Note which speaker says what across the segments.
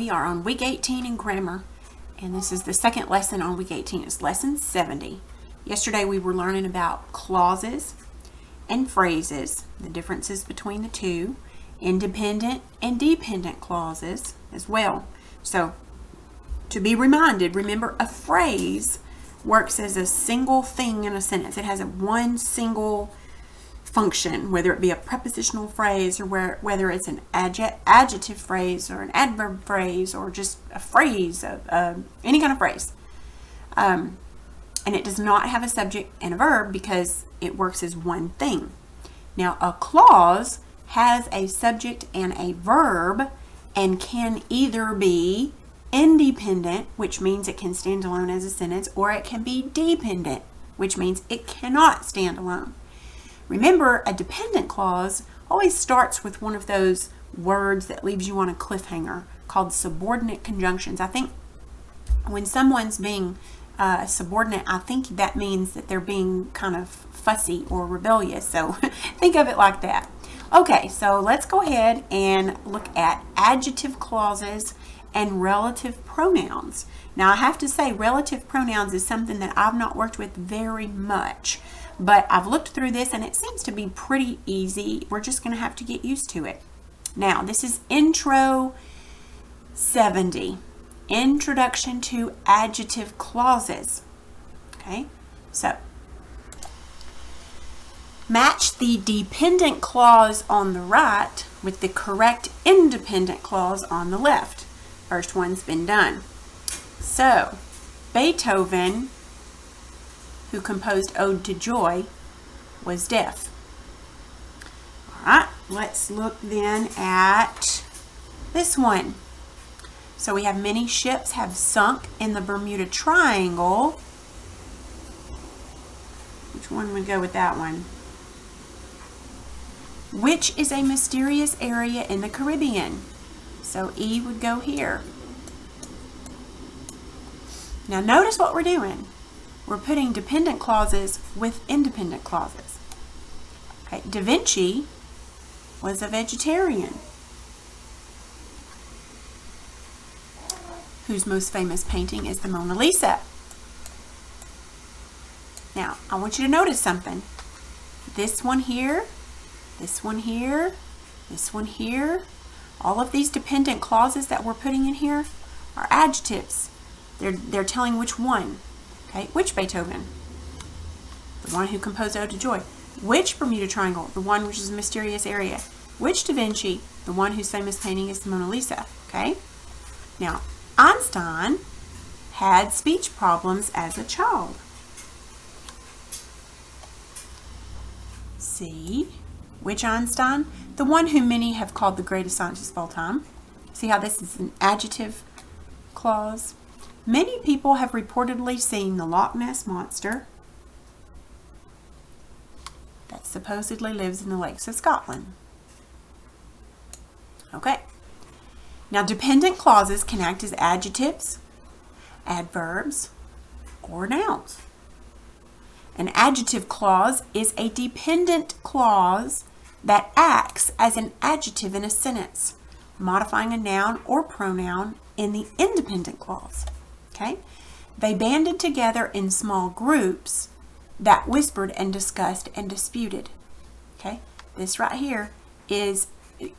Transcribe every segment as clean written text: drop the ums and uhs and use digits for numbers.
Speaker 1: We are on week 18 in grammar, and this is the second lesson on week 18. It's lesson 70. Yesterday we were learning about clauses and phrases, the differences between the two, independent and dependent clauses as well. So, to be reminded, remember a phrase works as a single thing in a sentence. It has one single function, whether it be a prepositional phrase or whether it's an adjective phrase or an adverb phrase or just a phrase, any kind of phrase. And it does not have a subject and a verb because it works as one thing. Now, a clause has a subject and a verb and can either be independent, which means it can stand alone as a sentence, or it can be dependent, which means it cannot stand alone. Remember, a dependent clause always starts with one of those words that leaves you on a cliffhanger called subordinate conjunctions. I think when someone's being subordinate, I think that means that they're being kind of fussy or rebellious. So think of it like that. Okay, so let's go ahead and look at adjective clauses and relative pronouns. Now, I have to say relative pronouns is something that I've not worked with very much, but I've looked through this and it seems to be pretty easy. We're just going to have to get used to it. Now, this is Intro 70, Introduction to Adjective Clauses. Okay, so match the dependent clause on the right with the correct independent clause on the left. First one's been done. So, Beethoven, who composed Ode to Joy, was deaf. All right, let's look then at this one. So we have many ships have sunk in the Bermuda Triangle. Which one would go with that one? Which is a mysterious area in the Caribbean? So E would go here. Now notice what we're doing. We're putting dependent clauses with independent clauses. Okay, Da Vinci was a vegetarian. Whose most famous painting is the Mona Lisa. Now, I want you to notice something. This one here, this one here, this one here, all of these dependent clauses that we're putting in here are adjectives. They're telling which one. Okay, which Beethoven? The one who composed Ode to Joy. Which Bermuda Triangle? The one which is a mysterious area. Which Da Vinci? The one whose famous painting is the Mona Lisa. Okay? Now, Einstein had speech problems as a child. See? Which Einstein? The one whom many have called the greatest scientist of all time. See how this is an adjective clause? Many people have reportedly seen the Loch Ness Monster that supposedly lives in the lakes of Scotland. Okay. Now, dependent clauses can act as adjectives, adverbs, or nouns. An adjective clause is a dependent clause that acts as an adjective in a sentence, modifying a noun or pronoun in the independent clause. Okay? They banded together in small groups that whispered and discussed and disputed. Okay? This right here is,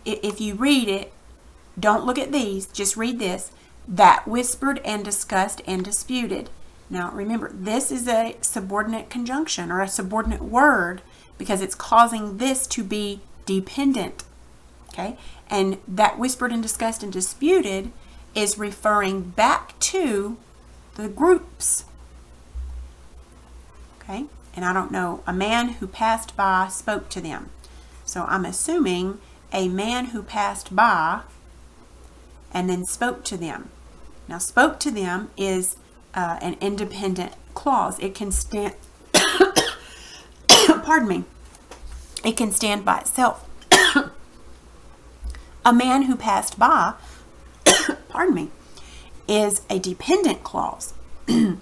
Speaker 1: if you read it, don't look at these, just read this. That whispered and discussed and disputed. Now remember, this is a subordinate conjunction or a subordinate word because it's causing this to be dependent. Okay? And that whispered and discussed and disputed is referring back to the groups. Okay? And I don't know, a man who passed by spoke to them. So I'm assuming a man who passed by and then spoke to them. Now, spoke to them is an independent clause. It can stand, pardon me, it can stand by itself. A man who passed by, pardon me, is a dependent clause. But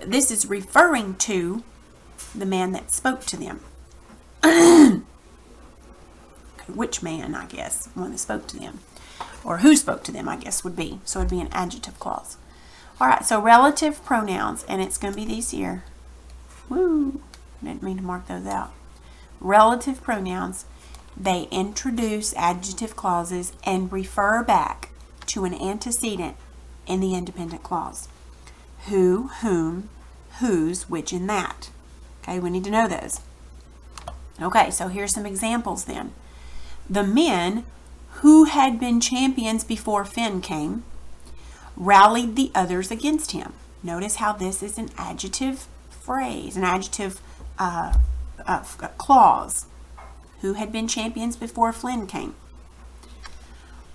Speaker 1: this is referring to the man that spoke to them. Which man, I guess, one that spoke to them. or who spoke to them, I guess would be. So it would be an adjective clause. All right, so relative pronouns, and it's going to be these here. Woo! Didn't mean to mark those out. Relative pronouns, they introduce adjective clauses and refer back to an antecedent in the independent clause. Who, whom, whose, which, and that. Okay, we need to know those. Okay, so here's some examples then. The men who had been champions before Finn came rallied the others against him. Notice how this is an adjective phrase, an adjective clause. Who had been champions before Flynn came.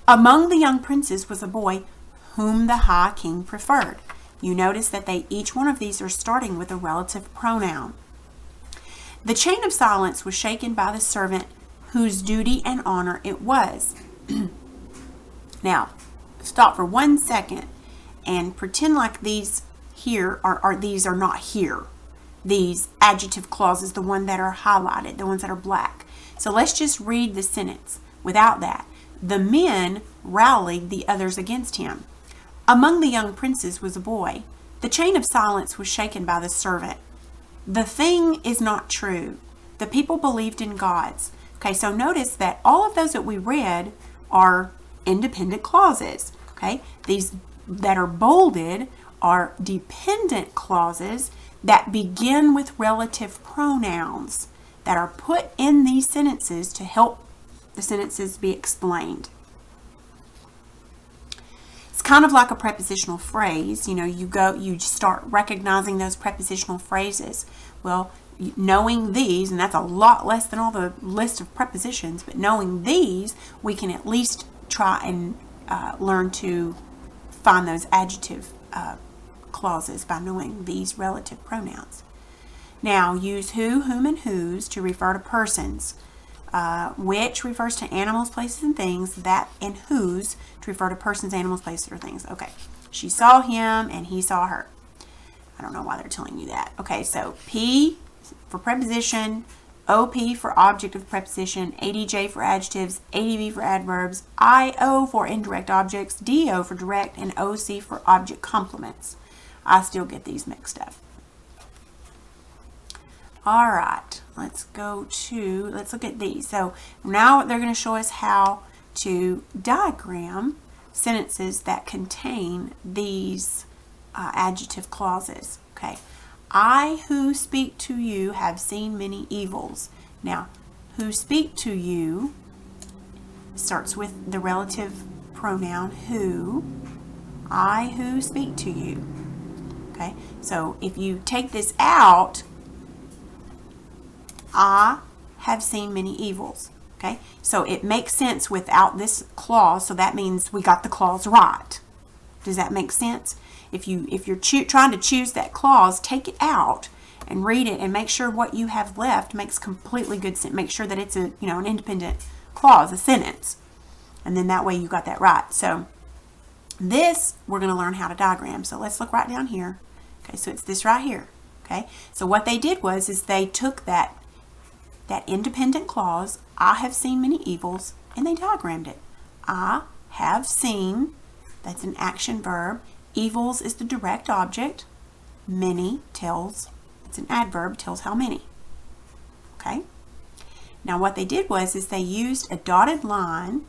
Speaker 1: Among the young princes was a boy whom the high king preferred. You notice that each one of these are starting with a relative pronoun. The chain of silence was shaken by the servant whose duty and honor it was. Now, stop for 1 second and pretend like these here these are not here. These adjective clauses, the ones that are highlighted, the ones that are black. So let's just read the sentence without that. The men rallied the others against him. Among the young princes was a boy. The chain of silence was shaken by the servant. The thing is not true. The people believed in gods. Okay, so notice that all of those that we read are independent clauses. Okay, these that are bolded are dependent clauses that begin with relative pronouns that are put in these sentences to help the sentences be explained. It's kind of like a prepositional phrase. You know, you start recognizing those prepositional phrases. Well, knowing these, and that's a lot less than all the list of prepositions, but knowing these, we can at least try and learn to find those adjective clauses by knowing these relative pronouns. Now, use who, whom, and whose to refer to persons. Which refers to animals, places, and things. That and whose to refer to persons, animals, places, or things. Okay. She saw him and he saw her. I don't know why they're telling you that. Okay, so P for preposition, OP for object of preposition, ADJ for adjectives, ADV for adverbs, IO for indirect objects, DO for direct, and OC for object complements. I still get these mixed up. All right, let's look at these. So now they're going to show us how to diagram sentences that contain these adjective clauses. Okay, I who speak to you have seen many evils. Now, who speak to you starts with the relative pronoun who. I who speak to you. Okay, so if you take this out, I have seen many evils. Okay, so it makes sense without this clause, so that means we got the clause right. Does that make sense? If you're trying to choose that clause, take it out and read it and make sure what you have left makes completely good sense. Make sure that it's an independent clause, a sentence, and then that way you got that right. So this we're going to learn how to diagram. So let's look right down here. Okay, so it's this right here. Okay, so what they did was they took that independent clause, I have seen many evils, and they diagrammed it. I have seen, that's an action verb. Evils is the direct object. Many tells, it's an adverb, tells how many. Okay? Now what they did was they used a dotted line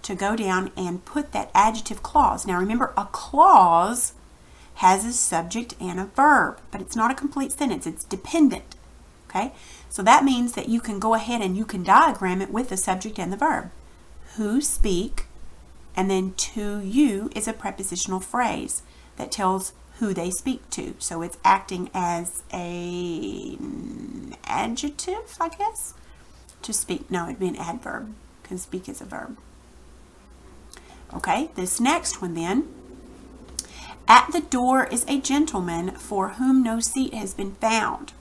Speaker 1: to go down and put that adjective clause. Now remember, a clause has a subject and a verb, but it's not a complete sentence. It's dependent. Okay? So that means that you can go ahead and you can diagram it with the subject and the verb. Who speak, and then to you is a prepositional phrase that tells who they speak to. So it's acting as an adjective, I guess. To speak, no, it'd be an adverb, because speak is a verb. Okay, this next one then. At the door is a gentleman for whom no seat has been found.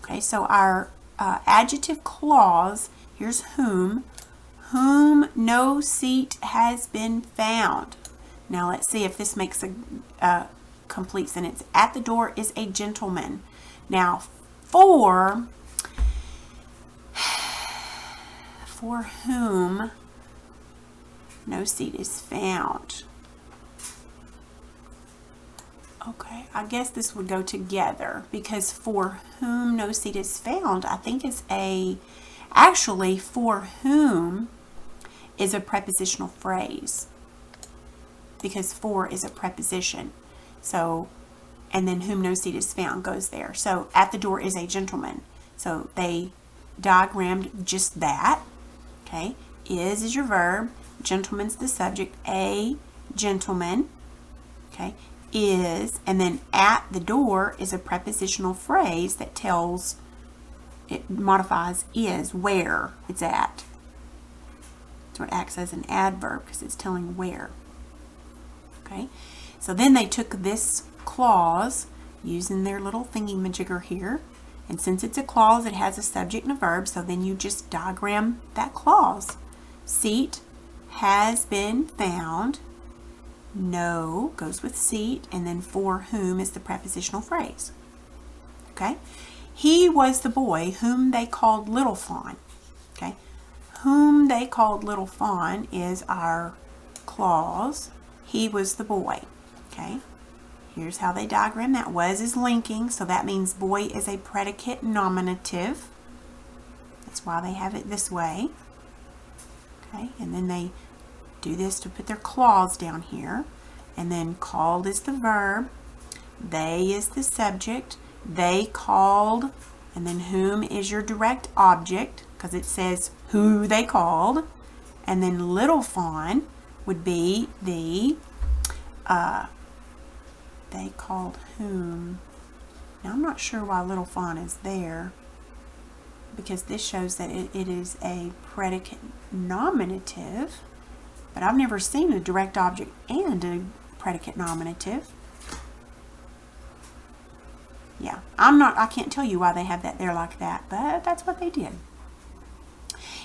Speaker 1: Okay, so our adjective clause, here's whom no seat has been found. Now let's see if this makes a complete sentence. At the door is a gentleman. Now for whom no seat is found. Okay, I guess this would go together because for whom no seat is found, I think is actually for whom is a prepositional phrase because for is a preposition. So, and then whom no seat is found goes there. So at the door is a gentleman. So they diagrammed just that. Okay, is your verb, gentleman's the subject, a gentleman. Okay, is, and then at the door is a prepositional phrase that tells, it modifies is, where it's at. So it acts as an adverb because it's telling where. Okay, so then they took this clause using their little thingy-majigger here, and since it's a clause, it has a subject and a verb, so then you just diagram that clause. Seat has been found. No goes with seat, and then for whom is the prepositional phrase. Okay, he was the boy whom they called Little Fawn. Okay, whom they called Little Fawn is our clause. He was the boy. Okay, here's how they diagram that. Was is linking, so that means boy is a predicate nominative. That's why they have it this way. Okay, and then they do this to put their clause down here, and then called is the verb, they is the subject, they called, and then whom is your direct object because it says who they called, and then Little Fawn would be the they called whom. Now I'm not sure why Little Fawn is there because this shows that it is a predicate nominative. But I've never seen a direct object and a predicate nominative. Yeah, I can't tell you why they have that there like that, but that's what they did.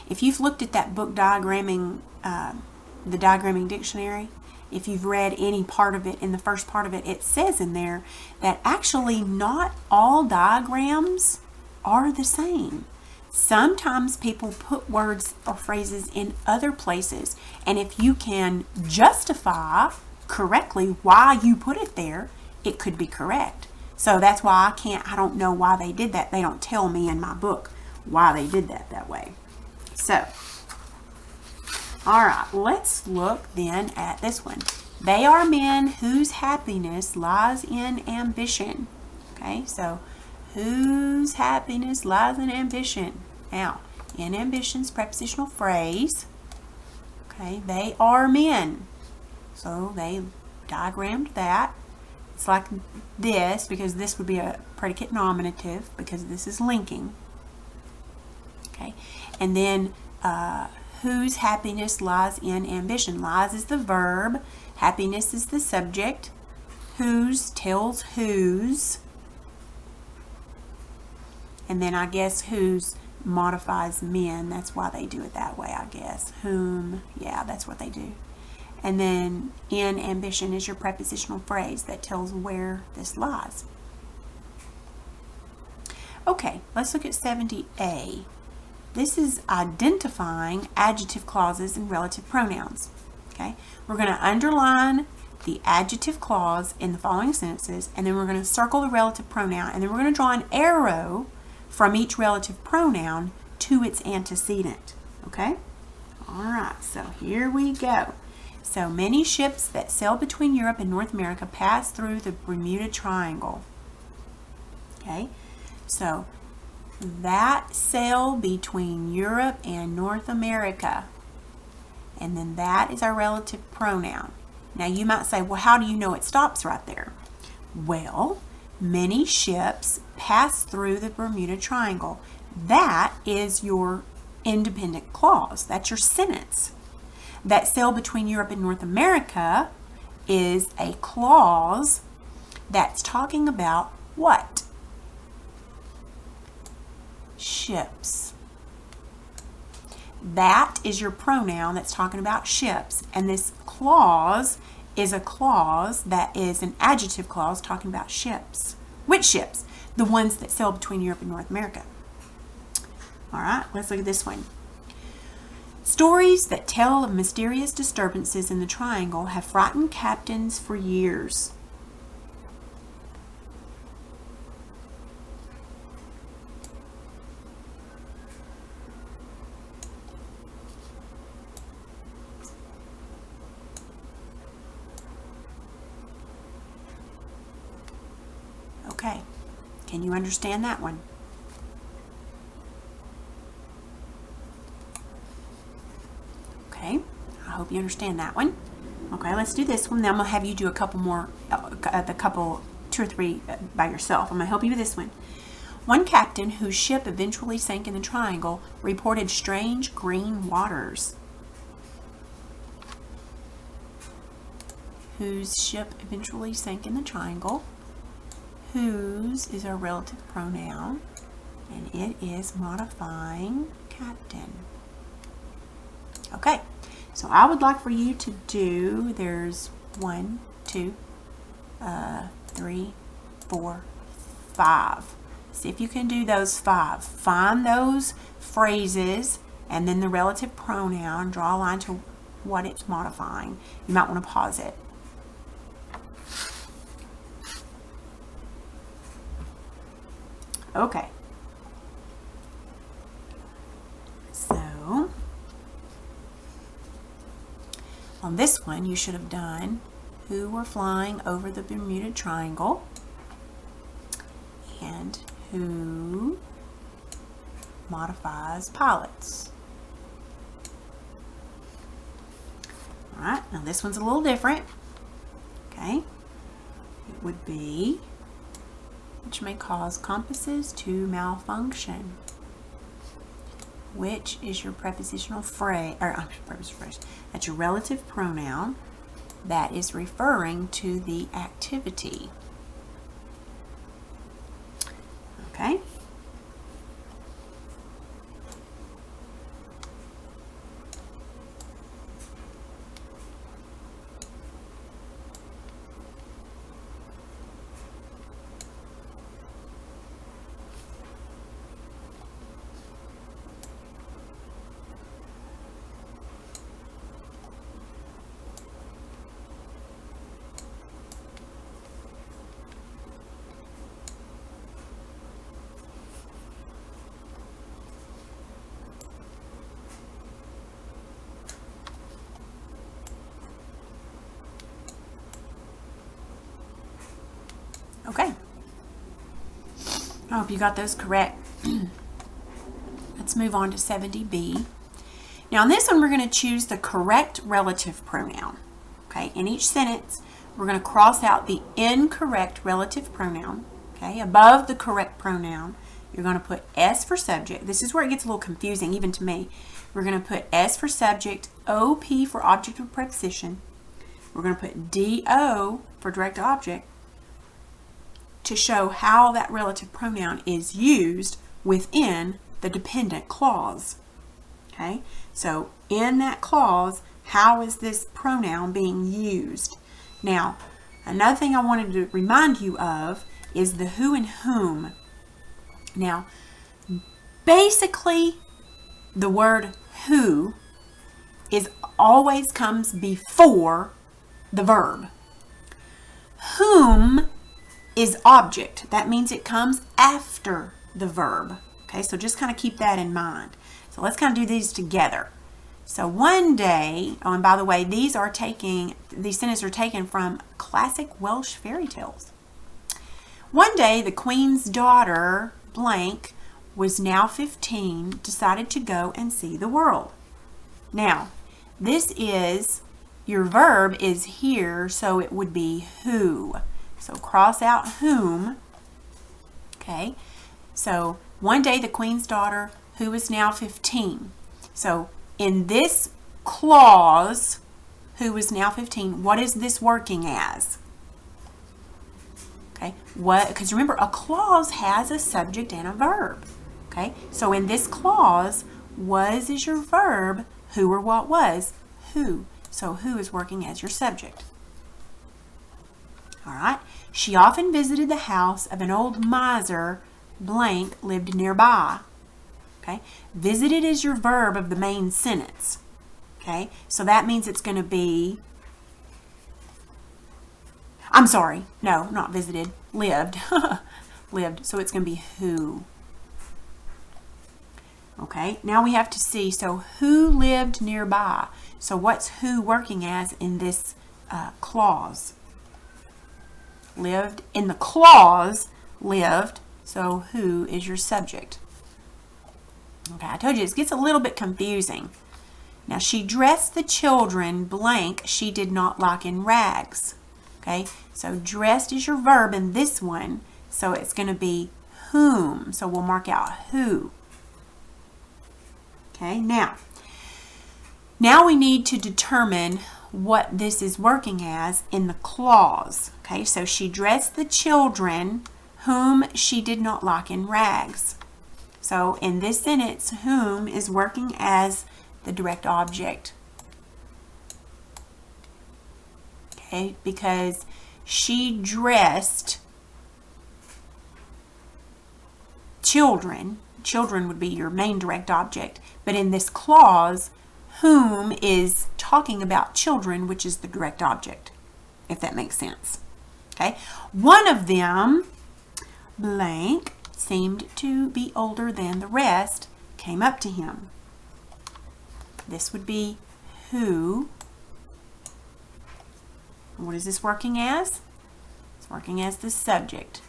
Speaker 1: If you've looked at that book diagramming, the diagramming dictionary, if you've read any part of it, in the first part of it, it says in there that actually not all diagrams are the same. Sometimes people put words or phrases in other places, and if you can justify correctly why you put it there, it could be correct. So that's why I don't know why they did that. They don't tell me in my book why they did that way. So, all right, let's look then at this one. They are men whose happiness lies in ambition. Okay, so whose happiness lies in ambition. Now, in ambition's prepositional phrase. Okay, they are men. So they diagrammed that. It's like this because this would be a predicate nominative because this is linking. Okay, and then whose happiness lies in ambition. Lies is the verb. Happiness is the subject. Whose tells whose. And then I guess whose modifies men. That's why they do it that way, I guess. Whom, yeah, that's what they do. And then in ambition is your prepositional phrase that tells where this lies. Okay, let's look at 70A. This is identifying adjective clauses and relative pronouns. Okay, we're going to underline the adjective clause in the following sentences, and then we're going to circle the relative pronoun, and then we're going to draw an arrow from each relative pronoun to its antecedent. Okay? All right, so here we go. So many ships that sail between Europe and North America pass through the Bermuda Triangle. Okay? So that sail between Europe and North America. And then that is our relative pronoun. Now you might say, well, how do you know it stops right there? Well, many ships pass through the Bermuda Triangle. That is your independent clause. That's your sentence. That sail between Europe and North America is a clause that's talking about what? Ships. That is your pronoun that's talking about ships. And this clause is a clause that is an adjective clause talking about ships. Which ships? The ones that sail between Europe and North America. All right, let's look at this one. Stories that tell of mysterious disturbances in the triangle have frightened captains for years. Okay, can you understand that one? Okay, I hope you understand that one. Okay, let's do this one. Now I'm going to have you do a couple more, two or three by yourself. I'm going to help you with this one. One captain whose ship eventually sank in the triangle reported strange green waters. Whose ship eventually sank in the triangle. Whose is our relative pronoun, and it is modifying captain. Okay, so I would like for you to do, there's 1, 2, 3, 4, 5. See if you can do those 5. Find those phrases and then the relative pronoun. Draw a line to what it's modifying. You might want to pause it. Okay. So, on this one, you should have done who were flying over the Bermuda Triangle and who modifies pilots. All right, now this one's a little different. Okay, it would be which may cause compasses to malfunction. Which is your prepositional phrase, that's your relative pronoun that is referring to the activity. Okay? Okay. I hope you got those correct. Let's move on to 70B. Now in this one we're going to choose the correct relative pronoun. Okay, in each sentence we're going to cross out the incorrect relative pronoun. Okay, above the correct pronoun you're going to put S for subject. This is where it gets a little confusing even to me. We're going to put S for subject, OP for object of preposition. We're going to put DO for direct object to show how that relative pronoun is used within the dependent clause. Okay, so in that clause, how is this pronoun being used? Now, another thing I wanted to remind you of is the who and whom. Now, basically, the word who always comes before the verb. Whom is object. That means it comes after the verb. Okay, so just kind of keep that in mind. So let's kind of do these together. So one day, oh, and by the way, these sentences are taken from classic Welsh fairy tales. One day, the Queen's daughter, blank, was now 15, decided to go and see the world. Now, this is, your verb is here, so it would be who. So cross out whom. Okay, so one day the Queen's daughter, who is now 15. So in this clause, who is now 15, what is this working as? Okay, because remember, a clause has a subject and a verb. Okay, so in this clause, was is your verb, who or what was? Who. So who is working as your subject. All right. She often visited the house of an old miser, blank, lived nearby. Okay, visited is your verb of the main sentence. Okay, so that means it's going to be, I'm sorry, no, not visited, lived. Lived, so it's going to be who. Okay, now we have to see, so who lived nearby? So what's who working as in this clause? Lived. In the clause, lived, so who is your subject? Okay, I told you this gets a little bit confusing. Now, she dressed the children blank she did not like in rags. Okay, so dressed is your verb in this one, so it's going to be whom. So we'll mark out who. Okay, now we need to determine what this is working as in the clause. Okay, so she dressed the children whom she did not like in rags. So in this sentence, whom is working as the direct object. Okay, because she dressed children. Children would be your main direct object. But in this clause, whom is talking about children, which is the direct object, if that makes sense. Okay, one of them, blank, seemed to be older than the rest, came up to him. This would be who. What is this working as? It's working as the subject.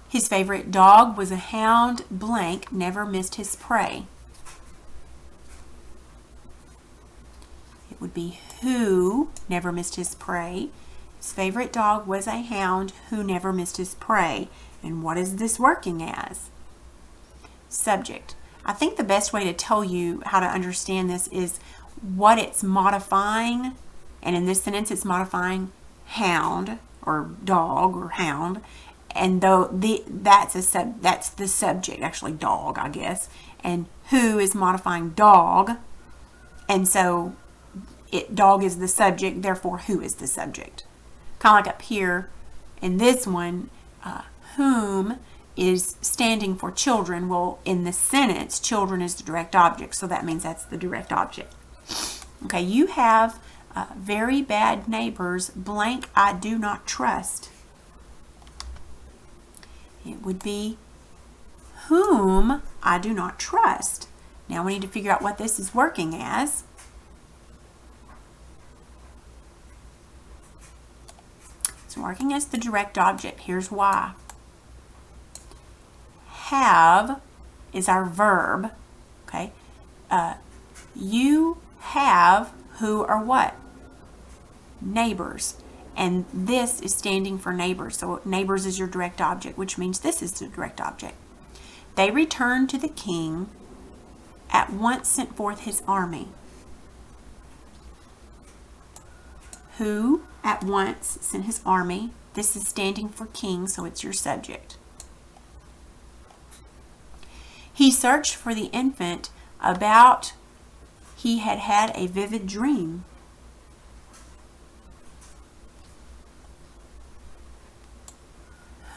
Speaker 1: His favorite dog was a hound, blank, never missed his prey. It would be who never missed his prey. His favorite dog was a hound who never missed his prey. And what is this working as? Subject. I think the best way to tell you how to understand this is what it's modifying. And in this sentence, it's modifying hound or dog or hound. And though that's the subject, actually dog, I guess. And who is modifying dog. And so dog is the subject, therefore who is the subject. Kind of like up here in this one, whom is standing for children. Well, in this sentence, children is the direct object, so that means that's the direct object. Okay, you have very bad neighbors, blank, I do not trust. It would be whom I do not trust. Now we need to figure out what this is working as. It's working as the direct object. Here's why. Have is our verb. Okay. You have who or what? Neighbors. And this is standing for neighbors. So neighbors is your direct object, which means this is the direct object. They returned to the king, at once sent forth his army. Who at once sent his army. This is standing for king, so it's your subject. He searched for the infant about he had had a vivid dream.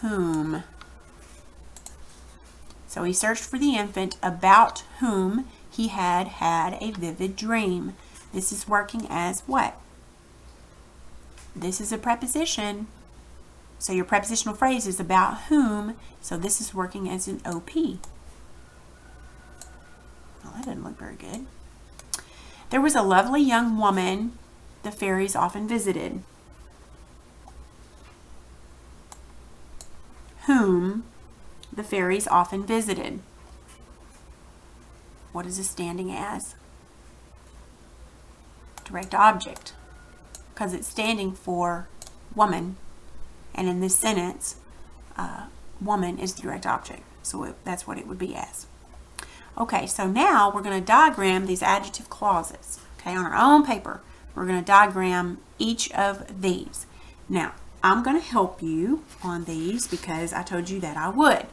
Speaker 1: Whom. So he searched for the infant about whom he had had a vivid dream. This is working as what? This is a preposition. So your prepositional phrase is about whom. So this is working as an OP. Well, that doesn't look very good. There was a lovely young woman the fairies often visited, whom the fairies often visited. What is this standing as? Direct object, because it's standing for woman, and in this sentence, woman is the direct object, so that's what it would be as. Okay, so now we're going to diagram these adjective clauses. Okay, on our own paper, we're going to diagram each of these. Now, I'm going to help you on these because I told you that I would.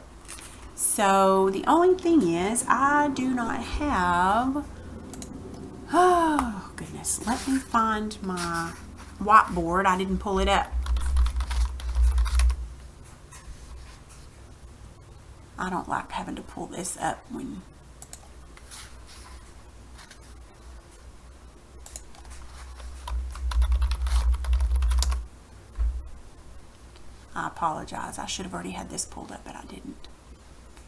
Speaker 1: So the only thing is I do not have, oh goodness, let me find my whiteboard. I didn't pull it up. I don't like having to pull this up when I apologize. I should have already had this pulled up, but I didn't.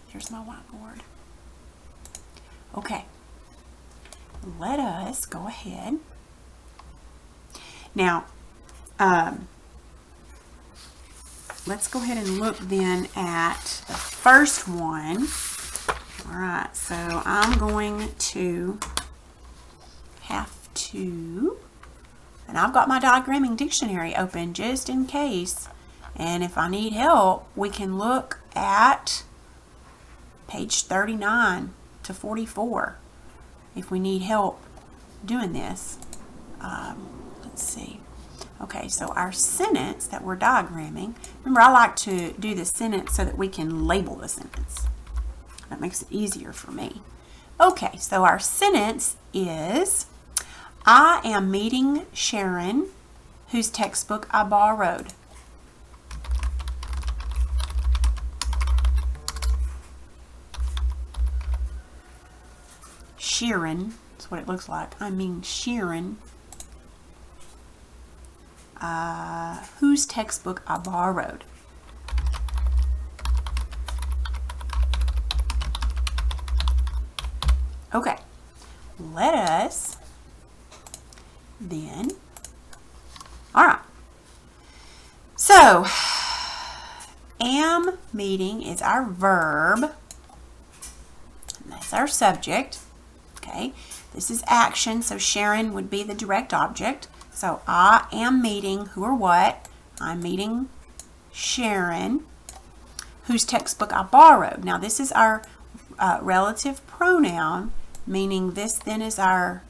Speaker 1: Here's my whiteboard. Okay. Let us go ahead. Now, let's go ahead and look then at the first one. All right, so I'm going to have to, and I've got my diagramming dictionary open just in case. And if I need help, we can look at page 39 to 44 if we need help doing this. Let's see. Okay, so our sentence that we're diagramming, remember I like to do the sentence so that we can label the sentence. That makes it easier for me. Okay, so our sentence is, I am meeting Sharon, whose textbook I borrowed. Sharon, that's what it looks like. I mean Sharon, whose textbook I borrowed. Okay, let us then, all right, so am meeting is our verb, and that's our subject. Okay, this is action, so Sharon would be the direct object. So I am meeting who or what? I'm meeting Sharon, whose textbook I borrowed. Now this is our relative pronoun, meaning this then is our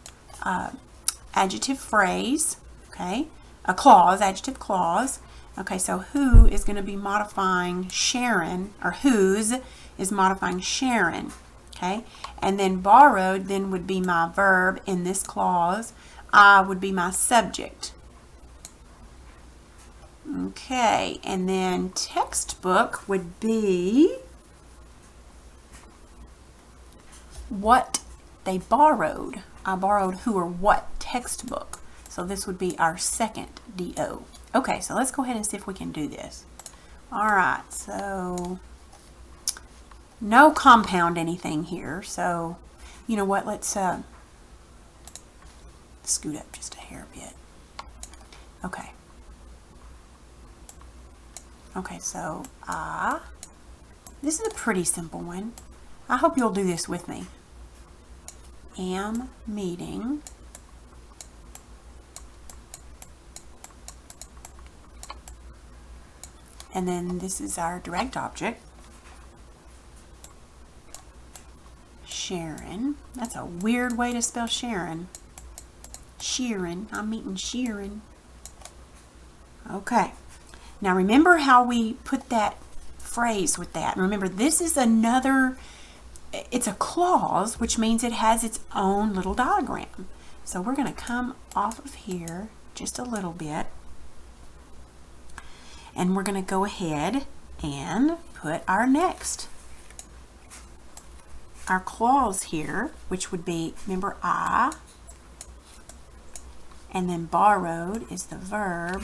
Speaker 1: adjective phrase, okay? A clause, adjective clause. Okay, so who is going to be modifying Sharon, or whose is modifying Sharon. Okay, and then borrowed then would be my verb in this clause. I would be my subject. Okay, and then textbook would be what they borrowed. I borrowed who or what textbook. So this would be our second DO. Okay, so let's go ahead and see if we can do this. All right, so no compound anything here, so you know what, let's scoot up just a hair bit. Okay. Okay, so this is a pretty simple one. I hope you'll do this with me. Am meeting and then this is our direct object. Sharon. That's a weird way to spell Sharon. Sharon. I'm meeting Sharon. Okay. Now remember how we put that phrase with that. Remember, this is another, it's a clause, which means it has its own little diagram. So we're going to come off of here just a little bit. And we're going to go ahead and put our next. Our clause here, which would be, remember, I, and then borrowed is the verb,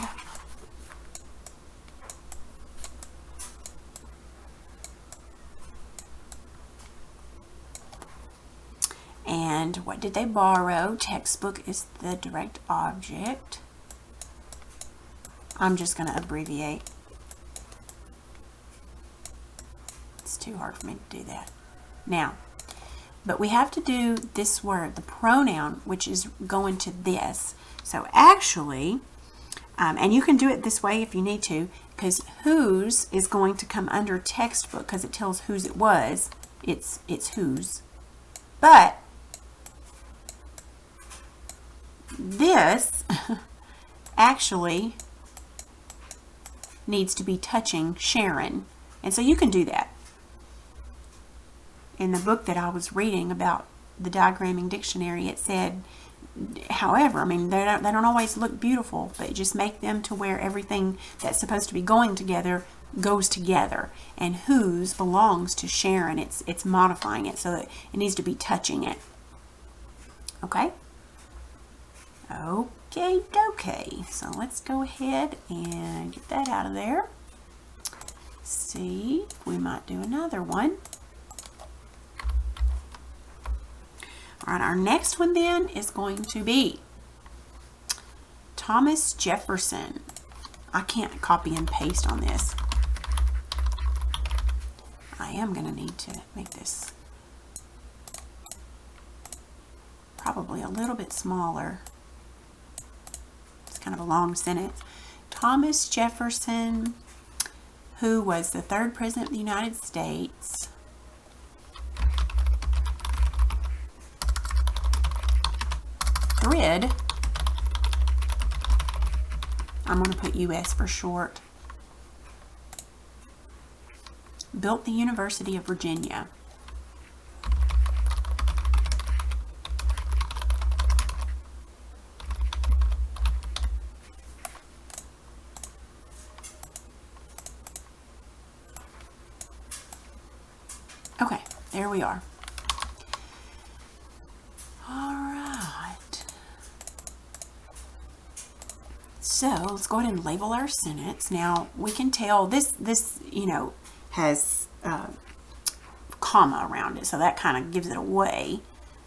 Speaker 1: and what did they borrow? Textbook is the direct object. I'm just going to abbreviate. It's too hard for me to do that. Now, but we have to do this word, the pronoun, which is going to this. So actually, and you can do it this way if you need to, because whose is going to come under textbook because it tells whose it was. It's whose. But this actually needs to be touching Sharon. And so you can do that. In the book that I was reading about the diagramming dictionary, it said, however, I mean, they don't always look beautiful, but just make them to where everything that's supposed to be going together goes together, and whose belongs to Sharon. It's modifying it, so that it needs to be touching it. Okay? Okay, so let's go ahead and get that out of there. See, we might do another one. All right, our next one then is going to be Thomas Jefferson. I can't copy and paste on this. I am going to need to make this probably a little bit smaller. It's kind of a long sentence. Thomas Jefferson, who was the 3rd president of the United States, Thrid, I'm going to put U.S. for short, built the University of Virginia. Okay, there we are. All right. So let's go ahead and label our sentence. Now we can tell this has comma around it, so that kind of gives it away.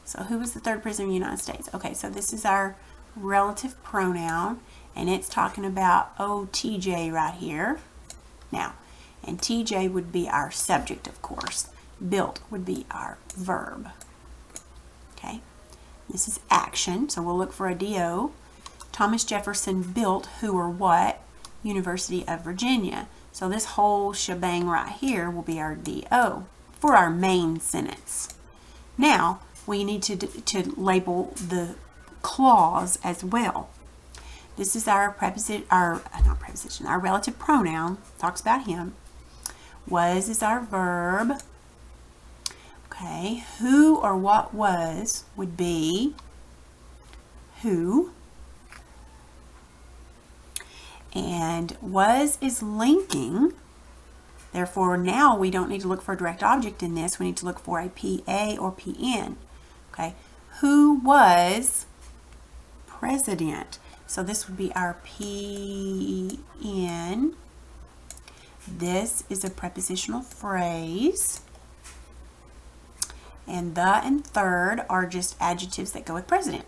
Speaker 1: So who was the 3rd president of the United States? Okay, so this is our relative pronoun, and it's talking about TJ right here. Now, and TJ would be our subject, of course. Built would be our verb. Okay, this is action, so we'll look for a DO. Thomas Jefferson built who or what? University of Virginia. So this whole shebang right here will be our DO for our main sentence. Now we need to label the clause as well. This is our our relative pronoun, talks about him. Was is our verb. Okay, who or what was would be who. And was is linking. Therefore, now we don't need to look for a direct object in this. We need to look for a PA or PN. Okay, who was president? So this would be our PN. This is a prepositional phrase. And the and third are just adjectives that go with president.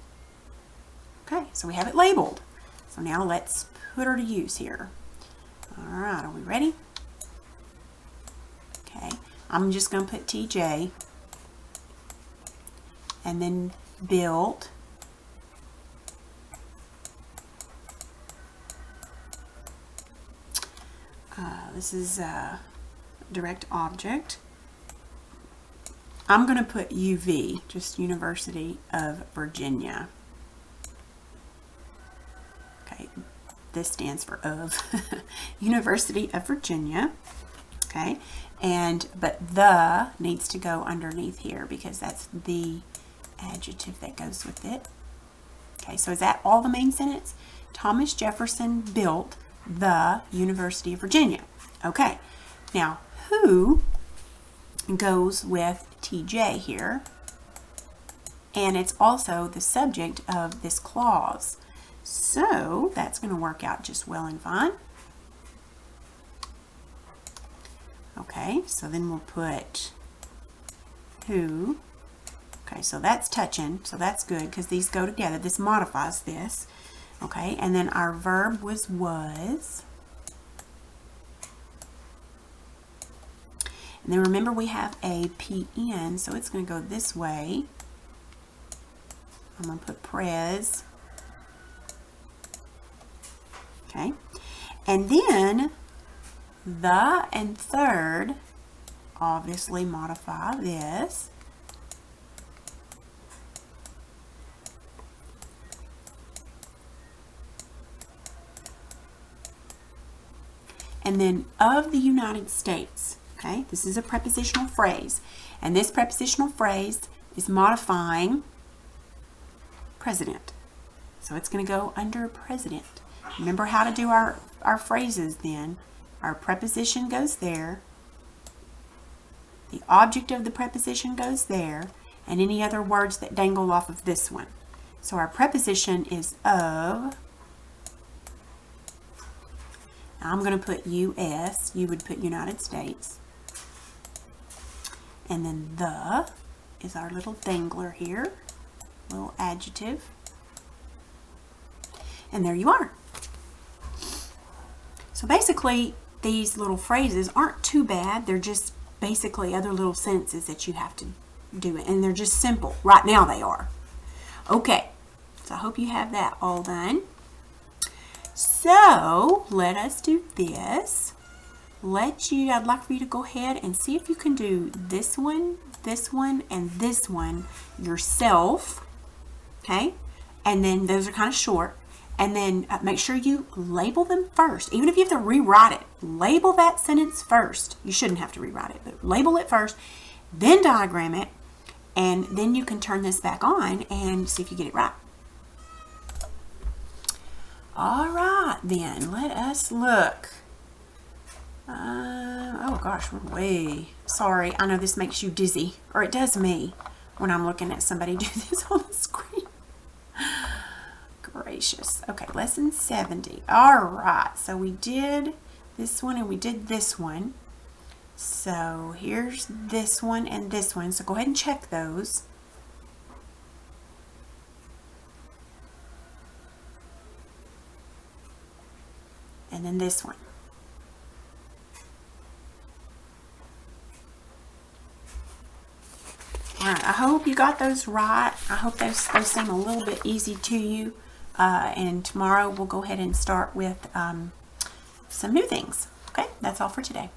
Speaker 1: Okay, so we have it labeled. So now let's put her to use here. All right, are we ready? Okay, I'm just going to put TJ and then built. This is a direct object. I'm going to put UV, just University of Virginia. Okay, this stands for of. University of Virginia. Okay, but the needs to go underneath here because that's the adjective that goes with it. Okay, so is that all the main sentence? Thomas Jefferson built the University of Virginia. Okay, now who goes with TJ here, and it's also the subject of this clause. So that's going to work out just well and fine. Okay, so then we'll put who. Okay, so that's touching, so that's good because these go together. This modifies this. Okay, and then our verb was. And then remember we have a PN, so it's going to go this way. I'm going to put pres. Okay, and then the and third obviously modify this. And then of the United States. Okay, this is a prepositional phrase, and this prepositional phrase is modifying president. So it's going to go under president. Remember how to do our phrases then. Our preposition goes there. The object of the preposition goes there. And any other words that dangle off of this one. So our preposition is of. Now I'm going to put U.S. You would put United States. And then the is our little dangler here. Little adjective. And there you are. So basically, these little phrases aren't too bad. They're just basically other little sentences that you have to do. And they're just simple. Right now they are. Okay. So I hope you have that all done. So let us do this. I'd like for you to go ahead and see if you can do this one, and this one yourself. Okay? And then those are kind of short. And then make sure you label them first. Even if you have to rewrite it, label that sentence first. You shouldn't have to rewrite it, but label it first, then diagram it, and then you can turn this back on and see if you get it right. All right, then, let us look. Oh gosh, we're way, sorry. I know this makes you dizzy, or it does me when I'm looking at somebody do this on the screen. Gracious. Okay, lesson 70. All right, so we did this one and we did this one. So here's this one and this one. So go ahead and check those. And then this one. All right, I hope you got those right. I hope those seem a little bit easy to you. And tomorrow we'll go ahead and start with some new things. Okay, that's all for today.